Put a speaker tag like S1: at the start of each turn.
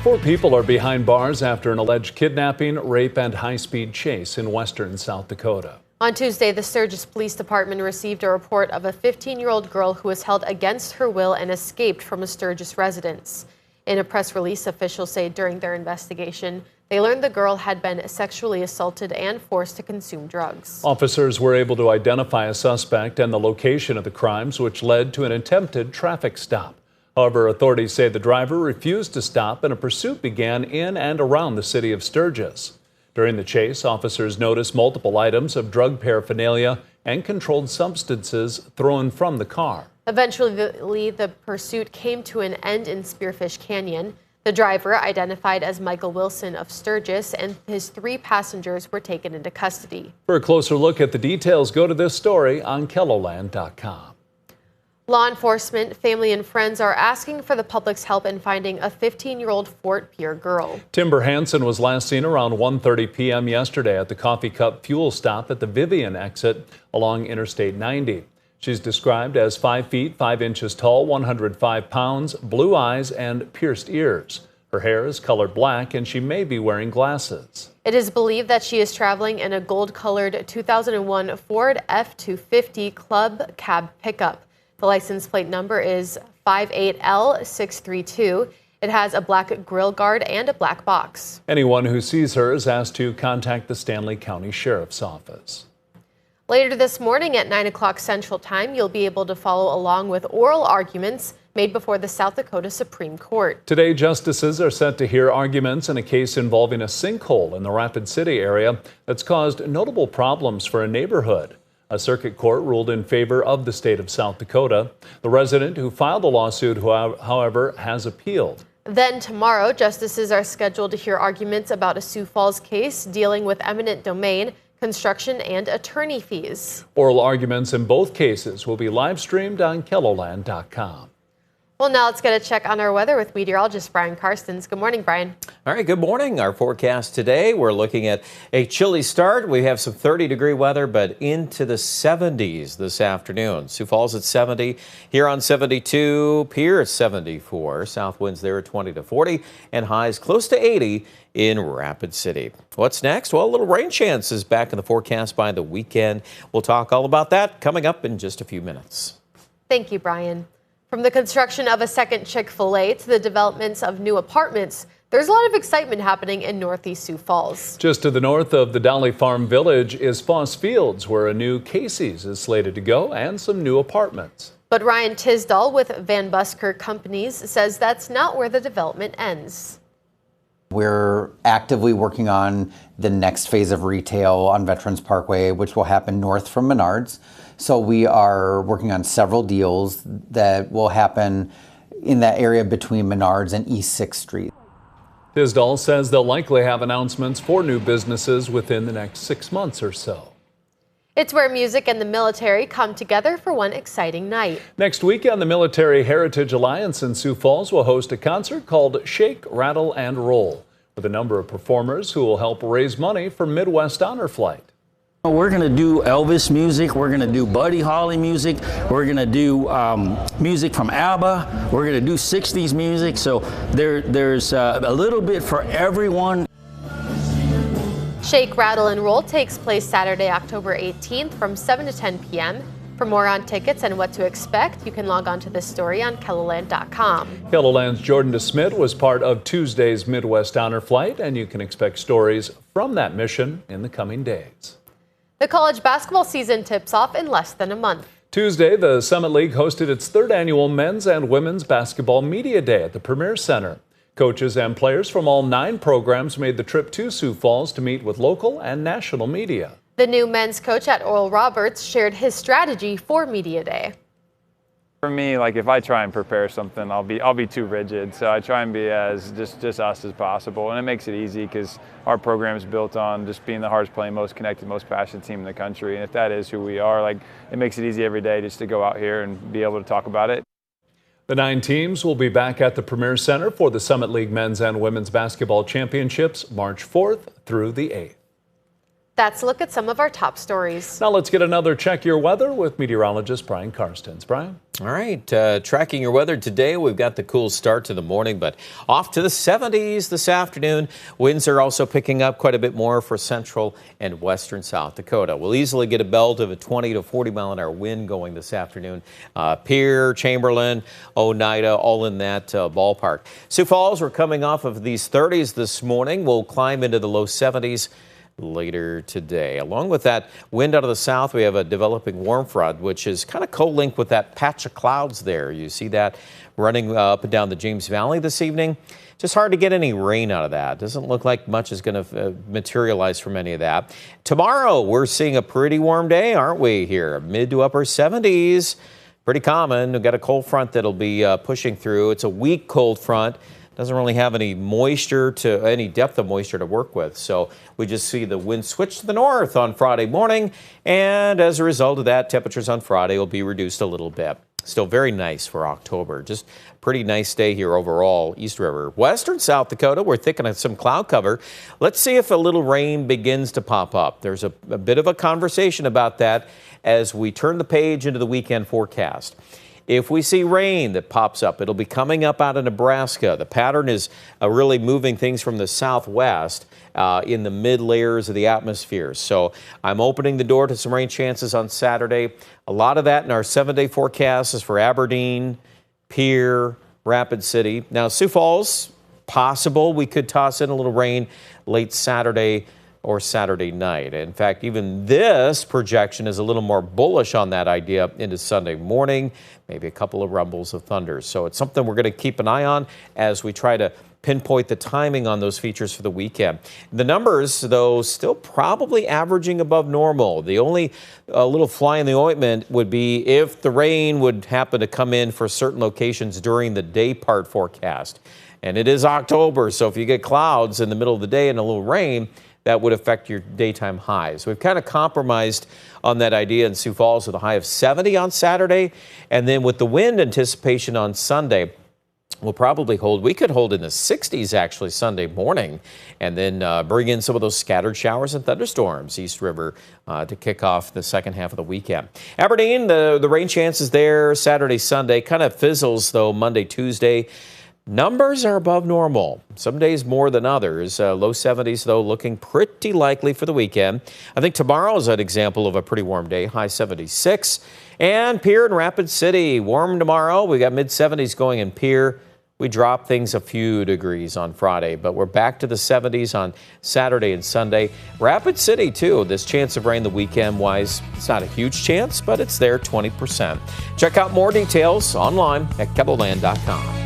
S1: Four people are behind bars after an alleged kidnapping, rape, and high-speed chase in western South Dakota.
S2: On Tuesday, the Sturgis Police Department received a report of a 15-year-old girl who was held against her will and escaped from a Sturgis residence. In a press release, officials say during their investigation, they learned the girl had been sexually assaulted and forced to consume drugs.
S1: Officers were able to identify a suspect and the location of the crimes, which led to an attempted traffic stop. However, authorities say the driver refused to stop and a pursuit began in and around the city of Sturgis. During the chase, officers noticed multiple items of drug paraphernalia and controlled substances thrown from the car.
S2: Eventually, the pursuit came to an end in Spearfish Canyon. The driver, identified as Michael Wilson of Sturgis, and his 3 passengers were taken into custody.
S1: For a closer look at the details, go to this story on KELOLAND.com.
S2: Law enforcement, family, and friends are asking for the public's help in finding a 15-year-old Fort Pierre girl.
S1: Timber Hansen was last seen around 1:30 p.m. yesterday at the Coffee Cup fuel stop at the Vivian exit along Interstate 90. She's described as 5 feet 5 inches tall, 105 pounds, blue eyes, and pierced ears. Her hair is colored black, and she may be wearing glasses.
S2: It is believed that she is traveling in a gold-colored 2001 Ford F-250 Club Cab pickup. The license plate number is 58L632. It has a black grill guard and a black box.
S1: Anyone who sees her is asked to contact the Stanley County Sheriff's Office.
S2: Later this morning at 9 o'clock Central Time, you'll be able to follow along with oral arguments made before the South Dakota Supreme Court.
S1: Today, justices are set to hear arguments in a case involving a sinkhole in the Rapid City area that's caused notable problems for a neighborhood. A circuit court ruled in favor of the state of South Dakota. The resident who filed the lawsuit, however, has appealed.
S2: Then tomorrow, justices are scheduled to hear arguments about a Sioux Falls case dealing with eminent domain, construction, and attorney fees.
S1: Oral arguments in both cases will be live streamed on KELOLAND.com.
S2: Well, now let's get a check on our weather with meteorologist Brian Karstens. Good morning, Brian.
S3: All right, good morning. Our forecast today, we're looking at a chilly start. We have some 30-degree weather, but into the 70s this afternoon. Sioux Falls at 70, Huron 72, Pierre 74. South winds there at 20 to 40, and highs close to 80 in Rapid City. What's next? Well, a little rain chance is back in the forecast by the weekend. We'll talk all about that coming up in just a few minutes.
S2: Thank you, Brian. From the construction of a second Chick-fil-A to the developments of new apartments, there's a lot of excitement happening in Northeast Sioux Falls.
S1: Just to the north of the Dolly Farm Village is Foss Fields, where a new Casey's is slated to go, and some new apartments.
S2: But Ryan Tisdall with Van Busker Companies says that's not where the development ends.
S4: We're actively working on the next phase of retail on Veterans Parkway, which will happen north from Menards. So we are working on several deals that will happen in that area between Menards and East 6th Street.
S1: Tisdall says they'll likely have announcements for new businesses within the next 6 months or so.
S2: It's where music and the military come together for one exciting night.
S1: Next weekend, the Military Heritage Alliance in Sioux Falls will host a concert called Shake, Rattle, and Roll, with a number of performers who will help raise money for Midwest Honor Flight.
S5: We're going to do Elvis music, we're going to do Buddy Holly music, we're going to do music from ABBA, we're going to do 60s music, so there's a little bit for everyone.
S2: Shake, Rattle, and Roll takes place Saturday, October 18th from 7 to 10 p.m. For more on tickets and what to expect, you can log on to this story on KELOLAND.com.
S1: KELOLAND's Jordan DeSmit was part of Tuesday's Midwest Honor Flight, and you can expect stories from that mission in the coming days.
S2: The college basketball season tips off in less than a month.
S1: Tuesday, the Summit League hosted its 3rd annual Men's and Women's Basketball Media Day at the Premier Center. Coaches and players from all 9 programs made the trip to Sioux Falls to meet with local and national media.
S2: The new men's coach at Oral Roberts shared his strategy for Media Day.
S6: For me, like if I try and prepare something, I'll be too rigid. So I try and be as just us as possible, and it makes it easy because our program is built on just being the hardest playing, most connected, most passionate team in the country. And if that is who we are, like it makes it easy every day just to go out here and be able to talk about it.
S1: The 9 teams will be back at the Premier Center for the Summit League Men's and Women's Basketball Championships March 4th through the 8th.
S2: That's a look at some of our top stories.
S1: Now let's get another Check Your Weather with meteorologist Brian Karstens. Brian?
S3: All right, tracking your weather today, we've got the cool start to the morning, but off to the 70s this afternoon. Winds are also picking up quite a bit more for central and western South Dakota. We'll easily get a belt of a 20 to 40 mile an hour wind going this afternoon. Pierre, Chamberlain, Oneida, all in that ballpark. Sioux Falls, we're coming off of these 30s this morning. We'll climb into the low 70s later today. Along with that wind out of the south, we have a developing warm front, which is kind of co-linked with that patch of clouds there. You see that running up and down the James Valley this evening. Just hard to get any rain out of that. Doesn't look like much is going to materialize from any of that. Tomorrow, we're seeing a pretty warm day, aren't we, here? Mid to upper 70s. Pretty common. We've got a cold front that'll be pushing through. It's a weak cold front. Doesn't really have any any depth of moisture to work with. So we just see the wind switch to the north on Friday morning. And as a result of that, temperatures on Friday will be reduced a little bit. Still very nice for October. Just pretty nice day here overall. East River. Western South Dakota, we're thinking of some cloud cover. Let's see if a little rain begins to pop up. There's a bit of a conversation about that as we turn the page into the weekend forecast. If we see rain that pops up, it'll be coming up out of Nebraska. The pattern is really moving things from the southwest in the mid layers of the atmosphere. So I'm opening the door to some rain chances on Saturday. A lot of that in our 7-day forecast is for Aberdeen, Pierre, Rapid City. Now, Sioux Falls, possible we could toss in a little rain late Saturday or Saturday night. In fact, even this projection is a little more bullish on that idea into Sunday morning, maybe a couple of rumbles of thunder. So it's something we're going to keep an eye on as we try to pinpoint the timing on those features for the weekend. The numbers, though, still probably averaging above normal. The only little fly in the ointment would be if the rain would happen to come in for certain locations during the day part forecast. And it is October, so if you get clouds in the middle of the day and a little rain, that would affect your daytime highs. We've kind of compromised on that idea in Sioux Falls with a high of 70 on Saturday. And then with the wind anticipation on Sunday, we'll probably we could hold in the 60s actually Sunday morning, and then bring in some of those scattered showers and thunderstorms, East River, to kick off the second half of the weekend. Aberdeen, the rain chances there Saturday, Sunday, kind of fizzles though Monday, Tuesday. Numbers are above normal, some days more than others. Low 70s, though, looking pretty likely for the weekend. I think tomorrow is an example of a pretty warm day, high 76. And Pierre and Rapid City, warm tomorrow. We got mid-70s going in Pierre. We drop things a few degrees on Friday, but we're back to the 70s on Saturday and Sunday. Rapid City, too. This chance of rain the weekend-wise, it's not a huge chance, but it's there, 20%. Check out more details online at KettleLand.com.